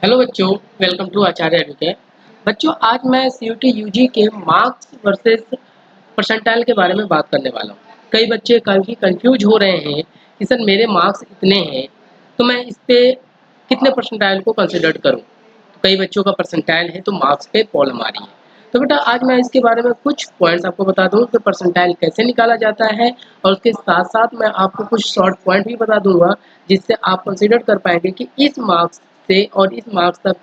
Hello बच्चों, welcome to Acharya educate. बच्चों, आज मैं सीयूटी यूजी के मार्क्स वर्सेस परसेंटाइल के बारे में बात करने वाला हूँ। कई बच्चे काफ़ी कंफ्यूज हो रहे हैं कि सर मेरे मार्क्स इतने हैं तो मैं इस पे कितने परसेंटाइल को कंसिडर करूँ। तो कई बच्चों का परसेंटाइल है तो मार्क्स पे प्रॉब्लम आ रही है। तो बेटा आज मैं इसके बारे में कुछ पॉइंट्स आपको बता दूँ कि परसेंटाइल कैसे निकाला जाता है, और उसके साथ साथ मैं आपको कुछ शॉर्ट पॉइंट भी बता दूंगा जिससे आप कंसिडर कर पाएंगे कि इस मार्क्स से और इस मार्क्स तक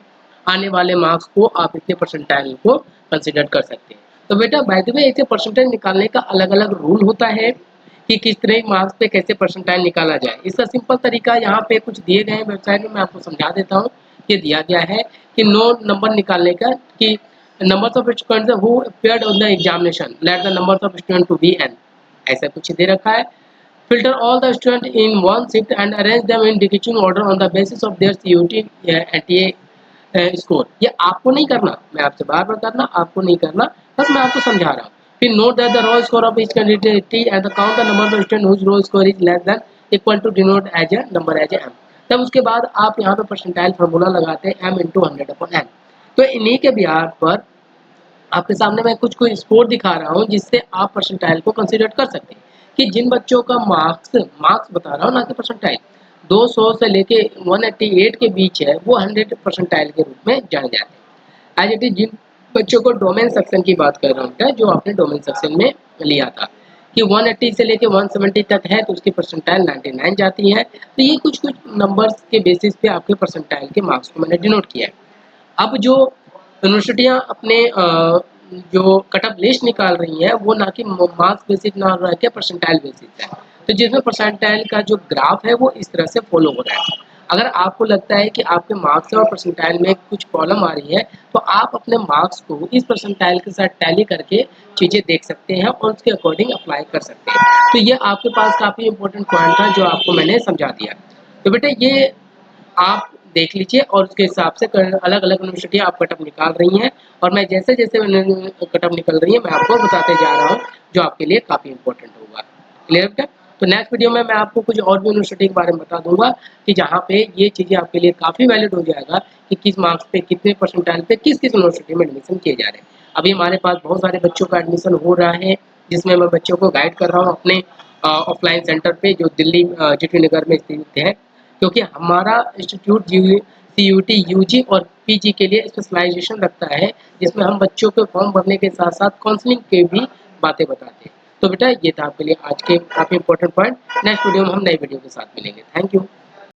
आने वाले मार्क्स को आप इतने परसेंटाइल को कंसिडर कर सकते हैं। तो बेटा बाय द वे इसे परसेंटाइल निकालने का अलग अलग रूल होता है कि किस तरह मार्क्स पे कैसे परसेंटाइल निकाला जाए। इसका सिंपल तरीका यहाँ पे कुछ दिए गए हैं वेबसाइट में, मैं आपको समझा देता हूँ। ये दिया गया है कि नो नंबर निकालने का, कि number of students who appeared on the examination let the number of student to be an, ऐसा कुछ दे रखा है। Filter all the students in one shift and arrange them in decreasing order on the basis of their CUT NTA score. ये आपको नहीं करना, मैं आपसे बार बार करना आपको नहीं करना, बस मैं आपको समझा रहा हूँ। फिर note that the raw score of each candidate and the count the number of student whose raw score is less than equal to denote as a number as a M. तब उसके बाद आप यहाँ पे परसेंटाइल फार्मूला लगाते हैं M into 100/n। तो इन्हीं के बिहार पर आपके सामने मैं कुछ कोई स्कोर दिखा रहा हूँ जिससे आप परसेंटाइल को कंसीडर कर सकते हैं कि जिन बच्चों का मार्क्स मार्क्स बता रहा हूँ ना कि परसेंटाइल 200 से लेके 188 के बीच है, वो 100 परसेंटाइल के रूप में जाने जाते हैं। एज इट इज जिन बच्चों को डोमेन सेक्शन की बात कर रहा हूँ, जो आपने डोमेन सेक्शन में लिया था कि 180 से लेके 170 तक है तो उसकी परसेंटाइल 99 जाती है। तो ये कुछ कुछ नंबर्स के बेसिस पे आपके परसेंटाइल के मार्क्स को मैंने डिनोट किया है। अब जो यूनिवर्सिटियाँ अपने जो कट ऑफ लिस्ट निकाल रही हैं वो ना कि मार्क्स बेसिस ना रह के परसेंटाइल बेसिस है। तो जिसमें परसेंटाइल का जो ग्राफ है वो इस तरह से फॉलो हो रहा है। अगर आपको लगता है कि आपके मार्क्स और परसेंटाइल में कुछ प्रॉब्लम आ रही है तो आप अपने मार्क्स को इस परसेंटाइल के साथ टैली करके चीज़ें देख सकते हैं और उसके अकॉर्डिंग अप्लाई कर सकते हैं। तो ये आपके पास काफ़ी इंपॉर्टेंट पॉइंट था जो आपको मैंने समझा दिया। तो बेटा ये आप देख लीजिए और उसके हिसाब से अलग अलग यूनिवर्सिटियाँ आप कट ऑफ निकाल रही हैं, और मैं जैसे जैसे कट ऑफ निकल रही है मैं आपको बताते जा रहा हूँ जो आपके लिए काफ़ी इंपॉर्टेंट होगा। क्लियर बेटा? तो नेक्स्ट वीडियो में मैं आपको कुछ और भी यूनिवर्सिटी के बारे में बता दूंगा कि जहाँ पे ये चीज़ें आपके लिए काफ़ी वैलिड हो जाएगा कि किस मार्क्स पे कितने परसेंटाइल पे किस किस यूनिवर्सिटी में एडमिशन किए जा रहे हैं। अभी हमारे पास बहुत सारे बच्चों का एडमिशन हो रहा है जिसमें मैं बच्चों को गाइड कर रहा हूँ अपने ऑफलाइन सेंटर पे जो दिल्ली जीटी नगर में स्थित है, क्योंकि हमारा इंस्टीट्यूट सीयूटी यूजी और पीजी के लिए स्पेशलाइजेशन रखता है जिसमें हम बच्चों के फॉर्म भरने के साथ साथ काउंसलिंग के भी बातें बताते हैं। तो बेटा ये था आपके लिए आज के काफ़ी इंपॉर्टेंट पॉइंट। नेक्स्ट वीडियो में हम नई वीडियो के साथ मिलेंगे। Thank you.